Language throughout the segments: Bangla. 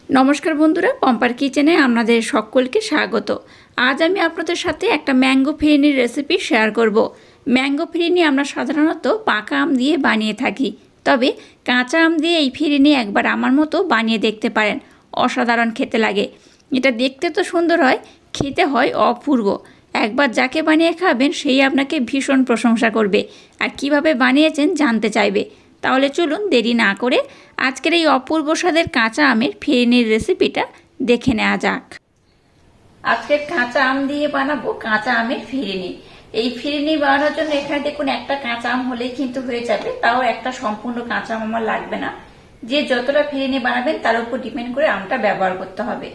নমস্কার বন্ধুরা, পম্পার কিচেনে আপনাদের সকলকে স্বাগত। আজ আমি আপনাদের সাথে একটা ম্যাঙ্গো ফিরিনির রেসিপি শেয়ার করব। ম্যাঙ্গো ফিরিনি আমরা সাধারণত পাকা আম দিয়ে বানিয়ে থাকি, তবে কাঁচা আম দিয়ে এই ফিরিনি একবার আমার মতো বানিয়ে দেখতে পারেন। অসাধারণ খেতে লাগে। এটা দেখতে তো সুন্দর হয়, খেতে হয় অপূর্ব। একবার যাকে বানিয়ে খাবেন সেই আপনাকে ভীষণ প্রশংসা করবে আর কিভাবে বানিয়েছেন জানতে চাইবে। তাহলে চলুন দেরি না করে আজকের এই অপূর্ব স্বাদের কাঁচা আমের ফিরিনির রেসিপিটা দেখে নেওয়া যাক। আজকে কাঁচা আম দিয়ে বানাবো কাঁচা আমের ফিরিনি। এই ফিরিনি বানানোর জন্য এখানে দেখুন একটা কাঁচা আম হলেই কিন্তু হয়ে যাবে, তাও একটা সম্পূর্ণ কাঁচা আম আমার লাগবে না। যে যতটা ফিরিনি বানাবেন তার উপর ডিপেন্ড করে আমটা ব্যবহার করতে হবে।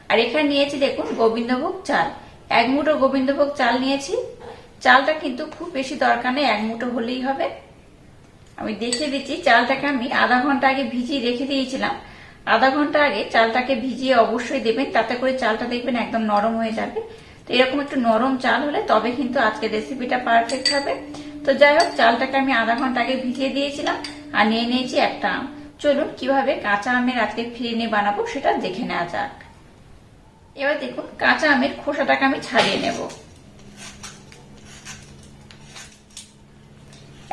আর এখানে নিয়েছি দেখুন গোবিন্দভোগ চাল, এক মুঠো গোবিন্দভোগ চাল নিয়েছি। চালটা কিন্তু খুব বেশি দরকার নেই, এক মুঠো হলেই হবে। আমি দেখিয়ে দিচ্ছি, চালটাকে আমি আধা ঘন্টা আগে ভিজিয়ে রেখে দিয়েছিলাম। আধা ঘন্টা আগে চালটাকে ভিজিয়ে অবশ্যই দেবেন, তাতে করে চালটা দেখবেন একদম নরম হয়ে যাবে। তো এরকম একটু নরম চাল হলে তবে কিন্তু আজকে রেসিপিটা পারফেক্ট হবে। তো যাই হোক, চালটাকে আমি আধা ঘন্টা আগে ভিজিয়ে দিয়েছিলাম আর নিয়ে নিয়েছি একটা আম। চলুন কিভাবে কাঁচা আমের আজকে ফিরিনি বানাবো সেটা দেখে নেওয়া যাক। এবার দেখুন, কাঁচা আমের খোসাটাকে আমি ছাড়িয়ে নেব।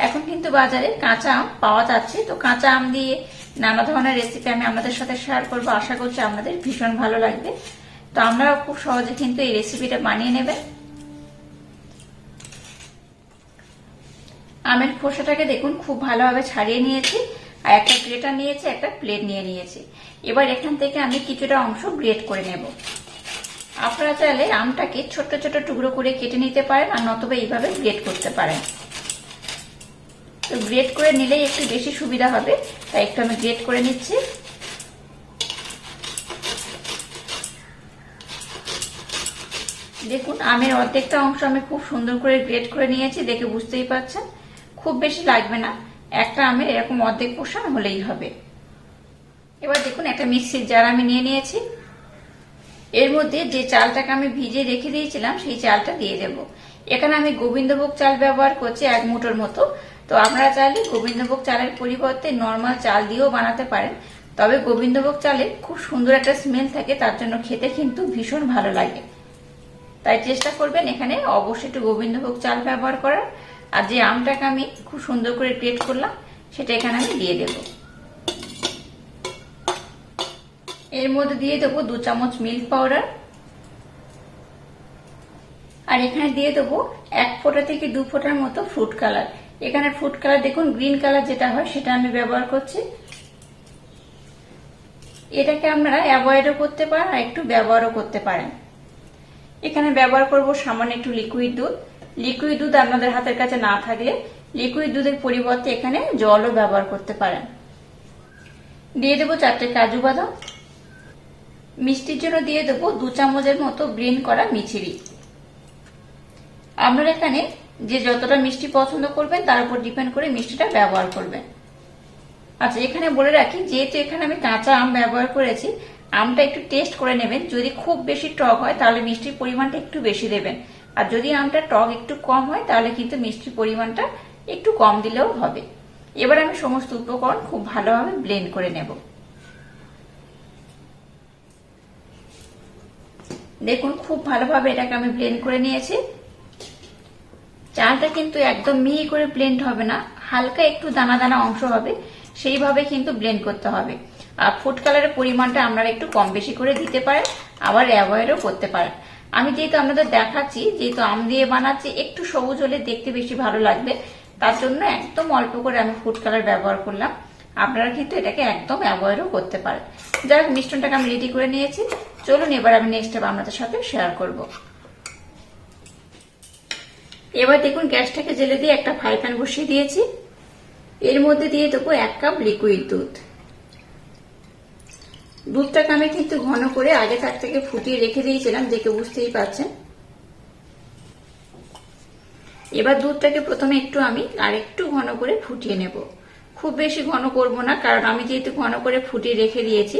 এখন কিন্তু বাজারে কাঁচা আম পাওয়া যাচ্ছে, তো কাঁচা আম দিয়ে নানা ধরনের রেসিপি আমি আপনাদের সাথে শেয়ার করবো। আশা করছি আপনাদের ভীষণ ভালো লাগবে। তো আপনারাও খুব সহজে কিন্তু এই রেসিপিটা বানিয়ে নেবেন। আমের খোসাটাকে দেখুন খুব ভালোভাবে ছাড়িয়ে নিয়েছি আর একটা গ্রেটার নিয়েছি, একটা প্লেট নিয়ে নিয়েছি। এবার এখান থেকে আমি কিছুটা অংশ গ্রেট করে নেব। আপনারা চাইলে আমটাকে ছোট ছোট টুকরো করে কেটে নিতে পারেন আর নতুবা এইভাবে গ্রেট করতে পারেন। তো গ্রেট করে নিলেই একটু বেশি সুবিধা হবে, তাই একটু আমি গ্রেট করে নিচ্ছি। দেখুন, আমের অর্ধেকটা অংশ আমি খুব সুন্দর করে গ্রেট করে নিয়েছি, দেখে বুঝতেই পারছেন। খুব বেশি লাগবে না, একটা আমের এরকম অর্ধেক পোর্শন হলেই হবে। এবার দেখুন, একটা মিক্সির জার আমি নিয়ে নিয়েছি। এর মধ্যে যে চালটাকে আমি ভিজিয়ে রেখে দিয়েছিলাম সেই চালটা দিয়ে দেব। এখানে আমি গোবিন্দভোগ চাল ব্যবহার করছি এক মুঠোর মতো। তো আপনারা চাইলে গোবিন্দভোগ চালের পরিবর্তে নর্মাল চাল দিয়েও বানাতে পারেন, তবে গোবিন্দভোগ চালের খুব সুন্দর একটা স্মেল থাকে, তার জন্য খেতে কিন্তু ভীষণ ভালো লাগে। তাই চেষ্টা করবেন এখানে অবশ্যই একটু গোবিন্দভোগ চাল ব্যবহার করার। আর যে আমটাকে আমি খুব সুন্দর করে গ্রেট করলাম সেটা এখানে আমি দিয়ে দেব। এর মধ্যে দিয়ে দেবো 2 চামচ মিল্ক পাউডার। আর এখানে দিয়ে দেবো 1 ফোঁটা থেকে 2 ফোঁটার মতো ফ্রুট কালার। এখানে ফ্রুট কালার দেখুন গ্রিন কালার যেটা হয় সেটা আমি ব্যবহার করছি। এটাকে আপনারা অ্যাভয়েডও করতে পারেন আর একটু ব্যবহারও করতে পারেন। এখানে ব্যবহার করব সামান্য একটু লিকুইড দুধ। লিকুইড দুধ আপনাদের হাতের কাছে না থাকলে লিকুইড দুধের পরিবর্তে এখানে জলও ব্যবহার করতে পারেন। দিয়ে দেবো 4টে কাজু বাদাম। মিষ্টির জন্য দিয়ে দেবো 2 চামচের মতো ব্লেন্ড করা মিছরি। আপনারা এখানে যে যতটা মিষ্টি পছন্দ করবেন তার উপর ডিপেন্ড করে মিষ্টিটা ব্যবহার করবেন। আচ্ছা, এখানে বলে রাখি, যেহেতু এখানে আমি কাঁচা আম ব্যবহার করেছি, আমটা একটু টেস্ট করে নেবেন। যদি খুব বেশি টক হয় তাহলে মিষ্টির পরিমাণটা একটু বেশি দেবেন, আর যদি আমটা টক একটু কম হয় তাহলে কিন্তু মিষ্টির পরিমাণটা একটু কম দিলেও হবে। এবার আমি সমস্ত উপকরণ খুব ভালোভাবে ব্লেন্ড করে নেব। দেখুন, খুব ভালোভাবে এটাকে আমি ব্লেন্ড করে নিয়েছি। চালটা কিন্তু একদম মিহি করে ব্লেন্ড হবে না, হালকা একটু দানা দানা অংশ হবে, সেইভাবে কিন্তু ব্লেন্ড করতে হবে। আর ফুড কালারের পরিমাণটা আপনারা একটু কম বেশি করে দিতে পারেন, আবার অ্যাভয়েডও করতে পারেন। আমি যেহেতু আপনাদের দেখাচ্ছি, যেহেতু আম দিয়ে বানাচ্ছি, একটু সবুজ হলে দেখতে বেশি ভালো লাগবে, তার জন্য একদম অল্প করে আমি ফুড কালার ব্যবহার করলাম। আপনারা কিন্তু এটাকে একদম অ্যাভয়েডও করতে পারেন। যাই হোক, মিশ্রণটাকে আমি রেডি করে নিয়েছি। চলুন এবার আমি নেক্সট স্টেপ আপনাদের সাথে শেয়ার করব। এবার দেখুন, গ্যাসটাকে জেলে দিয়ে একটা ফ্রাই প্যান বসিয়ে দিয়েছি। এর মধ্যে দিয়ে দেবো 1 কাপ লিকুইড দুধ। দুধটাকে আমি কিন্তু ঘন করে আগে থাক থেকে ফুটিয়ে রেখে দিয়েছিলাম, দেখে বুঝতেই পারছেন। এবার দুধটাকে প্রথমে একটু আমি আর একটু ঘন করে ফুটিয়ে নেব। খুব বেশি ঘন করব না, কারণ আমি যেহেতু ঘন করে ফুটিয়ে রেখে দিয়েছি।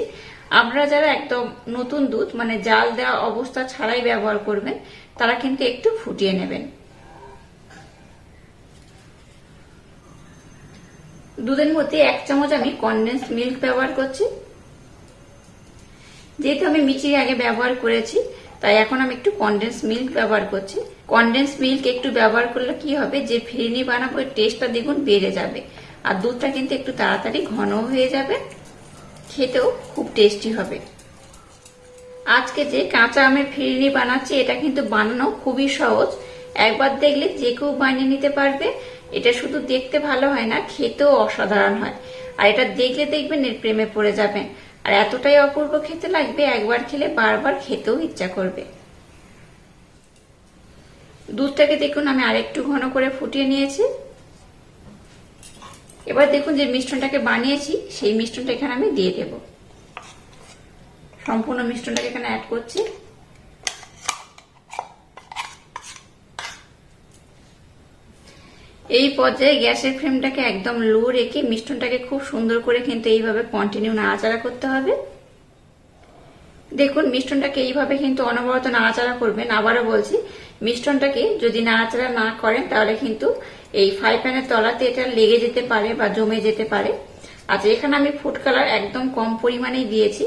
আপনারা যারা একদম নতুন দুধ মানে জাল দেওয়া অবস্থা ছাড়াই ব্যবহার করবেন, তারা কিন্তু একটু ফুটিয়ে নেবেন। দুধের মধ্যে 1 চামচ আমি কনডেন্স মিল্ক ব্যবহার করছি। যেহেতু আমি মিষ্টি আগে ব্যবহার করেছি, তাই এখন আমি একটু কনডেন্স মিল্ক ব্যবহার করছি। কনডেন্স মিল্ক একটু ব্যবহার করলে কি হবে, যে ফিরনি বানাবো টেস্টটা দ্বিগুণ বেড়ে যাবে, আর দুধটা কিন্তু একটু তাড়াতাড়ি ঘন হয়ে যাবে, খেতেও খুব টেস্টি হবে। আজকে যে কাঁচা আমের ফিরনি বানাচ্ছি, এটা কিন্তু বানানো খুবই সহজ। একবার দেখলে যে কেউ বানিয়ে নিতে পারবে। এটা শুধু দেখতে ভালো হয় না, খেতেও অসাধারণ হয়। আর এটা দেখলে দেখবেন এর প্রেমে পড়ে যাবেন, আর এতটাই অপূর্ব খেতে লাগবে, একবার খেলে বারবার খেতেও ইচ্ছা করবে। দুধটাকে দেখুন আমি আরেকটু ঘন করে ফুটিয়ে নিয়েছি। এবার দেখুন যে মিশ্রণটাকে বানিয়েছি, সেই মিশ্রণটা এখানে আমি দিয়ে দেব। সম্পূর্ণ মিশ্রণটাকে এখানে অ্যাড করছি। এই পর্যায়ে গ্যাসের ফ্লেমটাকে একদম লো রেখে মিশ্রণটাকে খুব সুন্দর করে কিন্তু এইভাবে কন্টিনিউ নাড়াচাড়া করতে হবে। দেখুন মিশ্রণটাকে এইভাবে কিন্তু অনবরত নাড়াচাড়া করবেন। আবারও বলছি, মিশ্রণটাকে যদি নাড়াচাড়া না করেন তাহলে কিন্তু এই ফ্রাই প্যানের তলাতে এটা লেগে যেতে পারে বা জমে যেতে পারে। আচ্ছা, এখানে আমি ফুড কালার একদম কম পরিমাণেই দিয়েছি।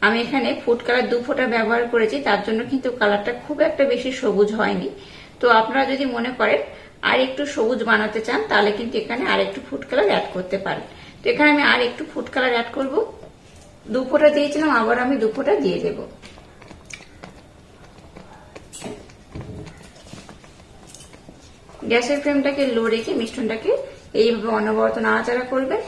আমি এখানে ফুড কালার 2 ফোঁটা ব্যবহার করেছি, তার জন্য কিন্তু কালারটা খুব একটা বেশি সবুজ হয়নি। তো আপনারা যদি মনে করেন আর একটু সবুজ বানাতে চান, তাহলে কিন্তু এখানে আর একটু ফুড কালার অ্যাড করতে পারেন। তো এখানে আমি আর একটু ফুড কালার অ্যাড করব। 2 ফোঁটা দিয়েছিলাম, আবার আমি 2 ফোঁটা দিয়ে দেব। গ্যাসের ফ্লেমটাকে লো রেখে মিশ্রণটাকে এইভাবে অনবরত নাড়াচাড়া করবেন।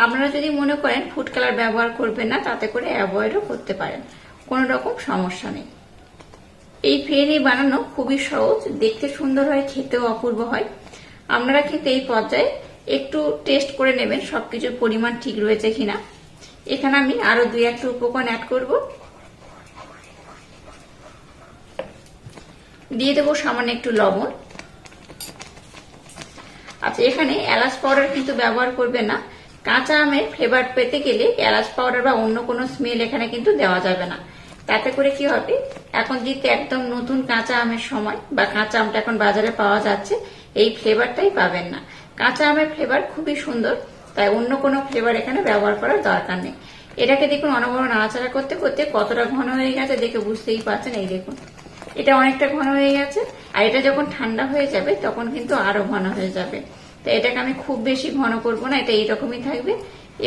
আপনারা যদি মনে করেন ফুড কালার ব্যবহার করবেন না, তাতে করে অ্যাভয়েডও করতে পারেন, কোনো রকম সমস্যা নেই। এই ফিরনি বানানো খুবই সহজ, দেখতে সুন্দর হয়, খেতেও অপূর্ব হয়। আপনারা কিন্তু এই পর্যায়ে একটু টেস্ট করে নেবেন সবকিছুর পরিমাণ ঠিক রয়েছে কিনা। এখানে আমি আরো 2-1 উপকরণ অ্যাড করব। দিয়ে দেবো সামান্য একটু লবণ। আচ্ছা, এখানে এলাচ পাউডার কিন্তু ব্যবহার করবেন না। কাঁচা আমের ফ্লেভার পেতে গেলে এলাচ পাউডার বা অন্য কোনো স্মেল এখানে কিন্তু দেওয়া যাবে না। তাতে করে কি হবে, এখন যেহেতু একদম নতুন কাঁচা আমের সময় বা কাঁচা আমটা এখন বাজারে পাওয়া যাচ্ছে, এই ফ্লেভারটাই পাবেন না। কাঁচা আমের ফ্লেভার খুবই সুন্দর, তাই অন্য কোনো ফ্লেভার এখানে ব্যবহার করার দরকার নেই। এটাকে দেখুন অনবরত নাড়াচাড়া করতে করতে কতটা ঘন হয়ে গেছে দেখে বুঝতেই পারছেন। এই দেখুন, এটা অনেকটা ঘন হয়ে গেছে, আর এটা যখন ঠান্ডা হয়ে যাবে তখন কিন্তু আরো ঘন হয়ে যাবে। তো এটাকে আমি খুব বেশি ঘন করব না, এটা এইরকমই থাকবে।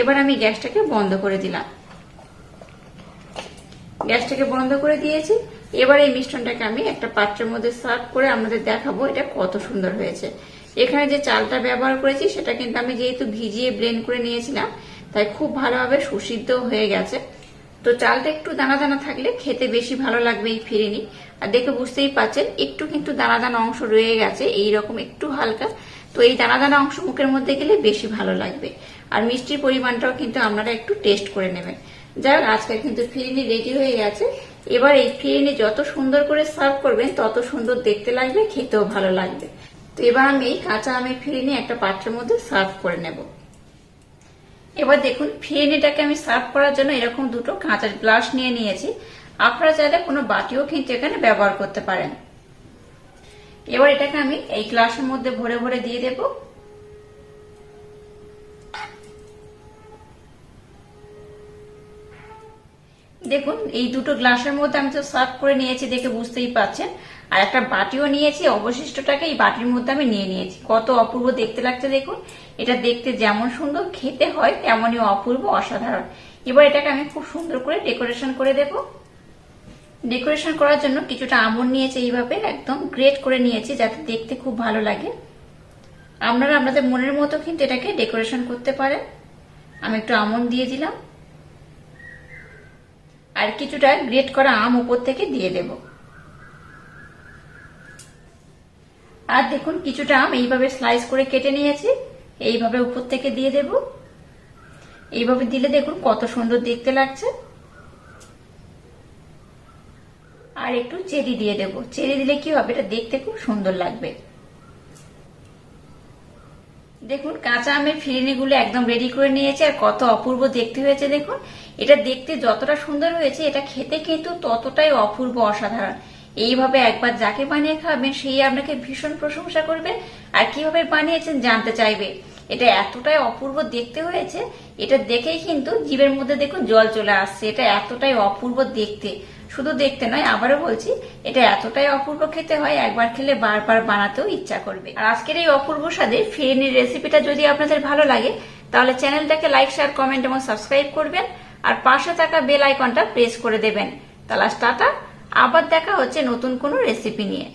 এবার আমি গ্যাসটাকে বন্ধ করে দিলাম। গ্যাসটাকে বন্ধ করে দিয়েছি। এবার এই মিশ্রণটাকে আমি একটা পাত্রের মধ্যে সার্ভ করে আপনাদের দেখাবো এটা কত সুন্দর হয়েছে। এখানে যে চালটা ব্যবহার করেছি সেটা কিন্তু আমি যেহেতু ভিজিয়ে ব্লেন্ড করে নিয়েছিলাম, তাই খুব ভালোভাবে সুসিদ্ধ হয়ে গেছে। তো চালটা একটু দানা দানা থাকলে খেতে বেশি ভালো লাগবে এই ফিরনি। আর দেখে বুঝতেই পাচ্ছেন একটু কিন্তু দানা দানা অংশ রয়ে গেছে, এইরকম একটু হালকা। তো এই দানা দানা অংশ মুখের মধ্যে গেলে বেশি ভালো লাগবে। আর মিষ্টির পরিমাণটাও কিন্তু আপনারা একটু টেস্ট করে নেবেন। যাই হোক, আজকে কিন্তু ফিরনি রেডি হয়ে গেছে। এবার এই ফিরনি যত সুন্দর করে সার্ভ করবেন তত সুন্দর দেখতে লাগবে, খেতেও ভালো লাগবে। তো এবার আমি এই কাঁচা আমের ফিরনি একটা পাত্রের মধ্যে সার্ভ করে নেব। এবার দেখুন ফিরনিটাকে আমি সার্ভ করার জন্য এরকম 2টো কাঁচের গ্লাস নিয়ে নিয়েছি। আপনারা চাইলে কোনো বাটিও কিন্তু এখানে ব্যবহার করতে পারেন। এবার এটাকে আমি এই গ্লাসের মধ্যে ভরে ভরে দিয়ে দেব। দেখুন এই 2টো গ্লাসের মধ্যে আমি তো সার্ভ করে নিয়েছি, দেখে বুঝতেই পারছেন। আর একটা বাটিও নিয়েছি, অবশিষ্টটাকে এই বাটির মধ্যে আমি নিয়ে নিয়েছি। কত অপূর্ব দেখতে লাগছে দেখুন। এটা দেখতে যেমন সুন্দর, খেতে হয় তেমনই অপূর্ব, অসাধারণ। এবার এটাকে আমি খুব সুন্দর করে ডেকোরেশন করে দেব। ডেকোরেশন করার জন্য কিছুটা আমন্ড নিয়েছি, এইভাবে একদম গ্রেট করে নিয়েছি যাতে দেখতে খুব ভালো লাগে। আপনারা আপনাদের মনের মতো কিন্তু এটাকে ডেকোরেশন করতে পারেন। আমি একটু আমন্ড দিয়ে দিলাম, আর কিছুটা গ্রেট করা আম উপর থেকে দিয়ে দেব। আর দেখুন কিছুটা আম এইভাবে স্লাইস করে কেটে নিয়েছি, এইভাবে উপর থেকে দিয়ে দেব। এইভাবে দিলে দেখুন কত সুন্দর দেখতে লাগছে। আর একটু চেরি দিয়ে দেব। চেরি দিলে কি হবে, এটা দেখতে খুব সুন্দর লাগবে। দেখুন কাঁচা আমের ফিরনিগুলো একদম রেডি করে নিয়েছে, আর কত অপূর্ব দেখতে হয়েছে দেখুন। এটা দেখতে যতটা সুন্দর হয়েছে, এটা খেতে কিন্তু ততটাই অপূর্ব, অসাধারণ। এইভাবে একবার যাকে বানিয়ে খাবেন সেই আপনাকে ভীষণ প্রশংসা করবে, আর কিভাবে বানিয়েছেন জানতে চাইবে। এটা এতটাই অপূর্ব দেখতে হয়েছে, এটা দেখেই কিন্তু জিভের মধ্যে দেখুন জল চলে আসছে। এটা এতটাই অপূর্ব দেখতে, শুধু দেখতে নয়, আবারও বলছি, এটা এতটাই অপূর্ব খেতে হয়, একবার খেলে বারবার বানাতেও ইচ্ছা করবে। আর আজকের এই অপূর্ব স্বাদের ফিরনির রেসিপিটা যদি আপনাদের ভালো লাগে, তাহলে চ্যানেলটাকে লাইক, শেয়ার, কমেন্ট এবং সাবস্ক্রাইব করবেন, আর পাশে থাকা বেল আইকনটা প্রেস করে দেবেন। তাহলে টাটা, আবার দেখা হচ্ছে নতুন কোনো রেসিপি নিয়ে।